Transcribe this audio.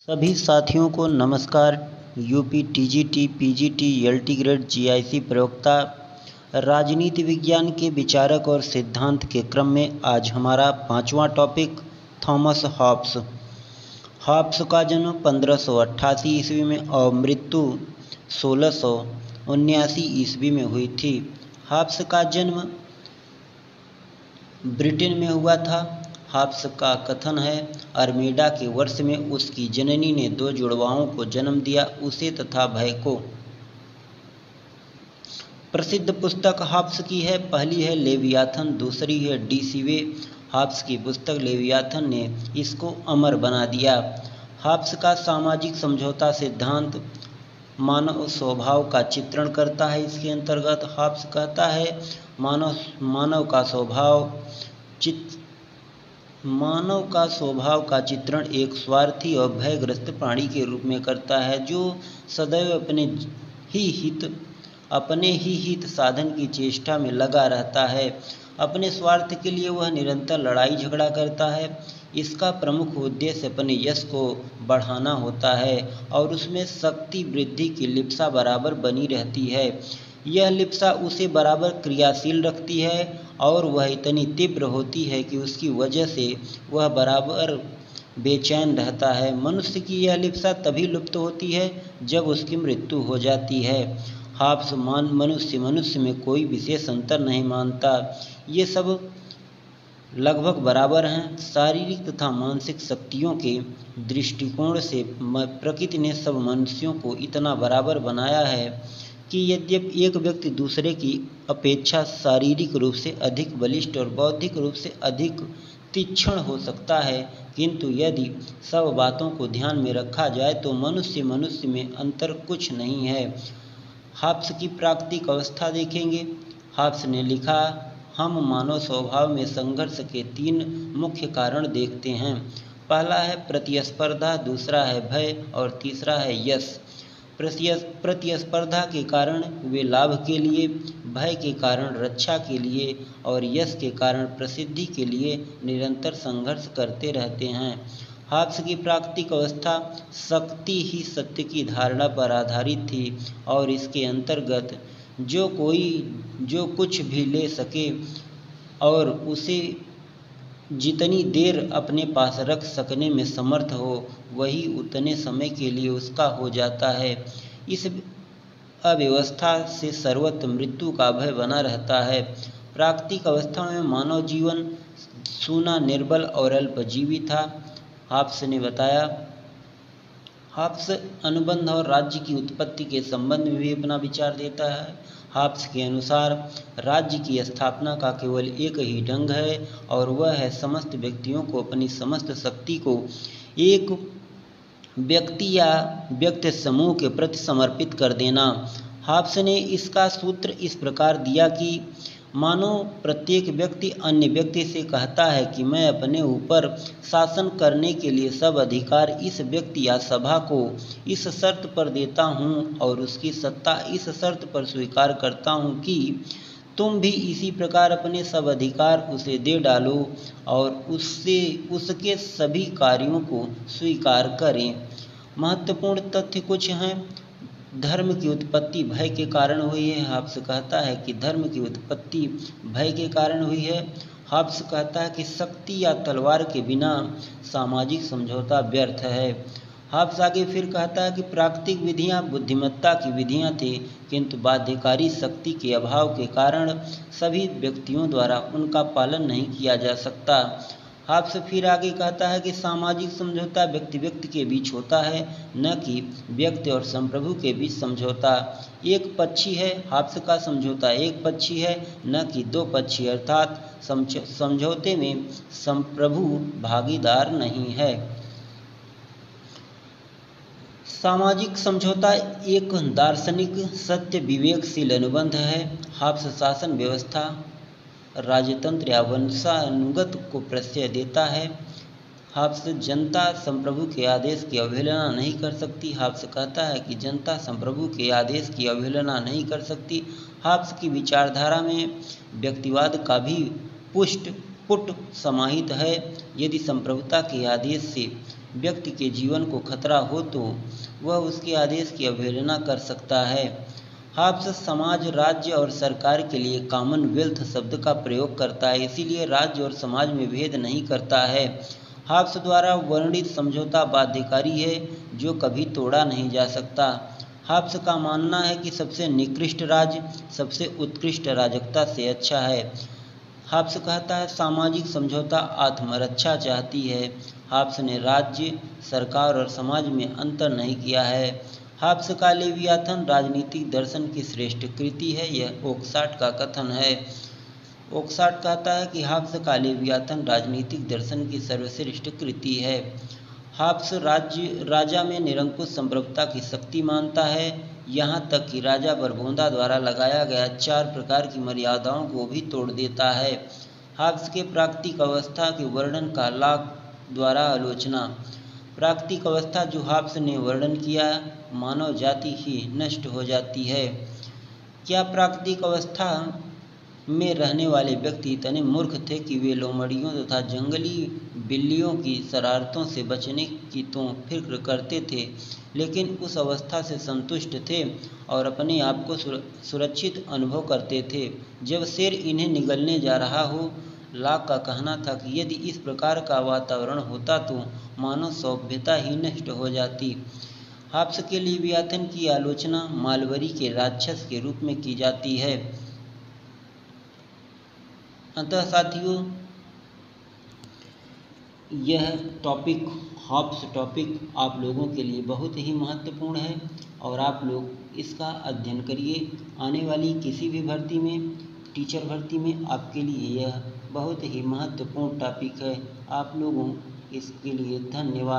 सभी साथियों को नमस्कार। UP TGT PGT LT grade GIC प्रयोक्ता राजनीति विज्ञान के विचारक और सिद्धांत के क्रम में आज हमारा 5वां टॉपिक थॉमस हॉब्स। हॉब्स का जन्म 1588 ईस्वी में और मृत्यु 1679 ईस्वी में हुई थी। हॉब्स का जन्म ब्रिटेन में हुआ था। हॉब्स का कथन है, अरमीडा के वर्ष में उसकी जननी ने 2 जुड़वाओं को जन्म दिया, उसे तथा भय को। प्रसिद्ध पुस्तक हॉब्स की है, पहली है लेवियाथन, दूसरी है डी सीवे। हॉब्स की पुस्तक लेवियाथन ने इसको अमर बना दिया। हॉब्स का सामाजिक समझौता सिद्धांत मानव स्वभाव का चित्रण करता है। इसके अंतर्गत हॉब्स कहता है, मानव का स्वभाव का चित्रण एक स्वार्थी और भयग्रस्त प्राणी के रूप में करता है, जो सदैव अपने ही हित साधन की चेष्टा में लगा रहता है। अपने स्वार्थ के लिए वह निरंतर लड़ाई झगड़ा करता है। इसका प्रमुख उद्देश्य अपने यश को बढ़ाना होता है और उसमें शक्ति वृद्धि की लिप्सा बराबर बनी रहती है। यह लिप्सा उसे बराबर क्रियाशील रखती है और वह इतनी तीव्र होती है कि उसकी वजह से वह बराबर बेचैन रहता है। मनुष्य की यह लिप्सा तभी लुप्त होती है जब उसकी मृत्यु हो जाती है। हॉब्स मनुष्य में कोई विशेष अंतर नहीं मानता, ये सब लगभग बराबर हैं। शारीरिक तथा मानसिक शक्तियों के दृष्टिकोण से प्रकृति ने सब मनुष्यों को इतना बराबर बनाया है कि यद्यपि एक व्यक्ति दूसरे की अपेक्षा शारीरिक रूप से अधिक बलिष्ठ और बौद्धिक रूप से अधिक तीक्ष्ण हो सकता है, किंतु यदि सब बातों को ध्यान में रखा जाए तो मनुष्य में अंतर कुछ नहीं है। हॉब्स की प्राकृतिक अवस्था देखेंगे। हॉब्स ने लिखा, हम मानव स्वभाव में संघर्ष के 3 मुख्य कारण देखते हैं। पहला है प्रतिस्पर्धा, दूसरा है भय और तीसरा है यश। प्रतिस्पर्धा के कारण वे लाभ के लिए, भय के कारण रक्षा के लिए और यश के कारण प्रसिद्धि के लिए निरंतर संघर्ष करते रहते हैं। हॉब्स की प्राकृतिक अवस्था शक्ति ही सत्य की धारणा पर आधारित थी और इसके अंतर्गत जो कुछ भी ले सके और उसे जितनी देर अपने पास रख सकने में समर्थ हो, वही उतने समय के लिए उसका हो जाता है। इस अव्यवस्था से सर्वत्र मृत्यु का भय बना रहता है। प्राकृतिक अवस्था में मानव जीवन सूना, निर्बल और अल्पजीवी था। हॉब्स ने बताया, हॉब्स अनुबंध और राज्य की उत्पत्ति के संबंध में भी अपना विचार देता है। हॉब्स के अनुसार राज्य की स्थापना का केवल एक ही ढंग है और वह है समस्त व्यक्तियों को अपनी समस्त शक्ति को एक व्यक्ति या व्यक्ति समूह के प्रति समर्पित कर देना। हॉब्स ने इसका सूत्र इस प्रकार दिया कि मानो प्रत्येक व्यक्ति अन्य व्यक्ति से कहता है कि मैं अपने ऊपर शासन करने के लिए सब अधिकार इस व्यक्ति या सभा को इस शर्त पर देता हूँ और उसकी सत्ता इस शर्त पर स्वीकार करता हूँ कि तुम भी इसी प्रकार अपने सब अधिकार उसे दे डालो और उसके सभी कार्यों को स्वीकार करें। महत्वपूर्ण तथ्य कुछ हैं। धर्म की उत्पत्ति भय के कारण हुई है। हॉब्स कहता है कि धर्म की उत्पत्ति भय के कारण हुई है। हॉब्स कहता है कि शक्ति या तलवार के बिना सामाजिक समझौता व्यर्थ है। हॉब्स आगे फिर कहता है कि प्राकृतिक विधियां बुद्धिमत्ता की विधियां थी, किंतु बाध्यकारी शक्ति के अभाव के कारण सभी व्यक्तियों द्वारा उनका पालन नहीं किया जा सकता। हॉब्स फिर आगे कहता है कि सामाजिक समझौता व्यक्ति के बीच होता है, न कि व्यक्ति और संप्रभु के बीच समझौता एक पक्षी है। हॉब्स का समझौता एक पक्षी है, न कि 2 पक्षी, अर्थात समझौते में संप्रभु भागीदार नहीं है। सामाजिक समझौता एक दार्शनिक सत्य विवेकशील अनुबंध है। हॉब्स शासन व्यवस्था, राजतंत्र या वंशानुगत को प्रश्रय देता है। हॉब्स जनता संप्रभु के आदेश की अवहेलना नहीं कर सकती। हॉब्स कहता है कि जनता संप्रभु के आदेश की अवहेलना नहीं कर सकती। हॉब्स की विचारधारा में व्यक्तिवाद का भी पुट समाहित है। यदि संप्रभुता के आदेश से व्यक्ति के जीवन को खतरा हो तो वह उसके आदेश की अवहेलना कर सकता है। हॉब्स समाज, राज्य और सरकार के लिए कॉमनवेल्थ शब्द का प्रयोग करता है, इसीलिए राज्य और समाज में भेद नहीं करता है। हॉब्स द्वारा वर्णित समझौता बाध्यकारी है, जो कभी तोड़ा नहीं जा सकता। हॉब्स का मानना है कि सबसे निकृष्ट राज्य सबसे उत्कृष्ट राजकता से अच्छा है। हॉब्स कहता है सामाजिक समझौता आत्मरक्षा चाहती है। हॉब्स ने राज्य, सरकार और समाज में अंतर नहीं किया है। हॉब्स का लेवियाथन राजनीतिक दर्शन की श्रेष्ठ कृति है, यह ओकसाट का कथन है। ओकसाट कहता है कि हॉब्स का लेवियाथन राजनीतिक दर्शन की सर्वश्रेष्ठ कृति है। हॉब्स राजा में निरंकुश संप्रभुता की शक्ति मानता है, यहाँ तक कि राजा बरबोंदा द्वारा लगाया गया 4 प्रकार की मर्यादाओं को भी तोड़ देता है। हॉब्स के प्राकृतिक अवस्था के वर्णन का लॉक द्वारा आलोचना। प्राकृतिक अवस्था जो हॉब्स ने वर्णन किया, मानव जाति ही नष्ट हो जाती है। क्या प्राकृतिक अवस्था में रहने वाले व्यक्ति इतने मूर्ख थे कि वे लोमड़ियों तथा जंगली बिल्लियों की शरारतों से बचने की तो फिक्र करते थे, लेकिन उस अवस्था से संतुष्ट थे और अपने आप को सुरक्षित अनुभव करते थे जब शेर इन्हें निगलने जा रहा हो। लॉक का कहना था कि यदि इस प्रकार का वातावरण होता तो मानव सभ्यता ही नष्ट हो जाती। हॉब्स के लेवियाथन की आलोचना मालबरी के राक्षस के रूप में की जाती है। अतः साथियों, यह टॉपिक, हॉब्स टॉपिक आप लोगों के लिए बहुत ही महत्वपूर्ण है और आप लोग इसका अध्ययन करिए। आने वाली किसी भी भर्ती में, टीचर भर्ती में आपके लिए यह बहुत ही महत्वपूर्ण टॉपिक है। आप लोगों इसके लिए धन्यवाद।